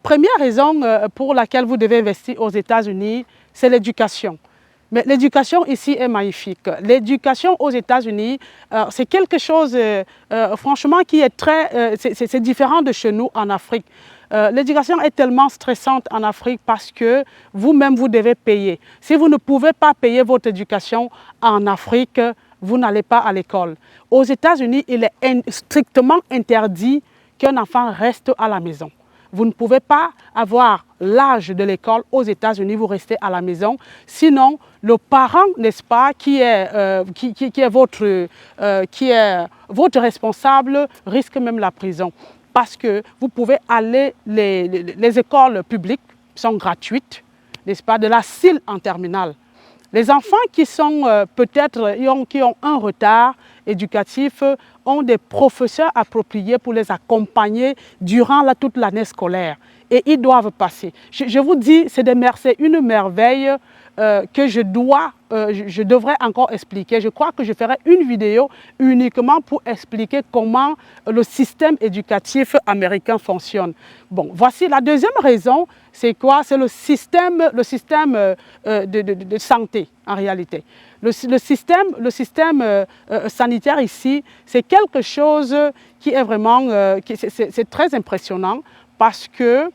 Première raison pour laquelle vous devez investir aux États-Unis, c'est l'éducation. Mais l'éducation ici est magnifique. L'éducation aux États-Unis, c'est quelque chose, franchement, qui est c'est différent de chez nous en Afrique. L'éducation est tellement stressante en Afrique parce que vous-même, vous devez payer. Si vous ne pouvez pas payer votre éducation en Afrique, vous n'allez pas à l'école. Aux États-Unis, il est strictement interdit qu'un enfant reste à la maison. Vous ne pouvez pas avoir l'âge de l'école aux États-Unis, vous restez à la maison. Sinon, le parent, n'est-ce pas, qui est votre responsable, risque même la prison. Parce que vous pouvez aller, les écoles publiques sont gratuites, n'est-ce pas, de la CIL en terminale. Les enfants qui sont qui ont un retard éducatif ont des professeurs appropriés pour les accompagner durant toute l'année scolaire. Et ils doivent passer. Je vous dis, c'est une merveille que je devrais encore expliquer. Je crois que je ferai une vidéo uniquement pour expliquer comment le système éducatif américain fonctionne. Bon, voici la deuxième raison, c'est quoi? C'est le système de santé en réalité. Le système sanitaire ici, c'est quelque chose qui est vraiment c'est très impressionnant parce que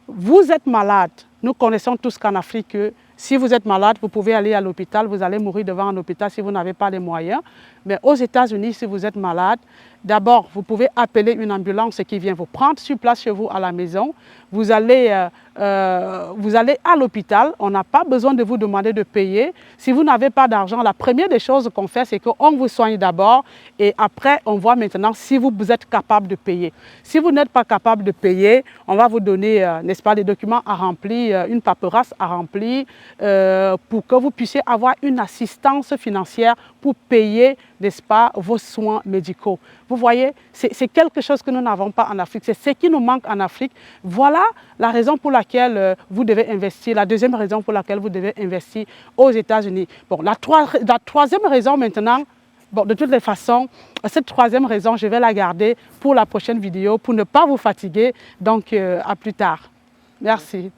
vous êtes malade. Nous connaissons tous qu'en Afrique, si vous êtes malade, vous pouvez aller à l'hôpital, vous allez mourir devant un hôpital si vous n'avez pas les moyens. Mais aux États-Unis, si vous êtes malade, d'abord, vous pouvez appeler une ambulance qui vient vous prendre sur place chez vous à la maison. Vous allez à l'hôpital, on n'a pas besoin de vous demander de payer. Si vous n'avez pas d'argent, la première des choses qu'on fait, c'est qu'on vous soigne d'abord et après, on voit maintenant si vous êtes capable de payer. Si vous n'êtes pas capable de payer, on va vous donner, n'est-ce pas, des documents à remplir, une paperasse à remplir pour que vous puissiez avoir une assistance financière pour payer, n'est-ce pas, vos soins médicaux. Vous voyez, c'est quelque chose que nous n'avons pas en Afrique. C'est ce qui nous manque en Afrique. Voilà la raison pour laquelle vous devez investir, la deuxième raison pour laquelle vous devez investir aux États-Unis. Bon, la troisième raison maintenant, bon, de toutes les façons, cette troisième raison, je vais la garder pour la prochaine vidéo pour ne pas vous fatiguer. Donc, à plus tard. Merci.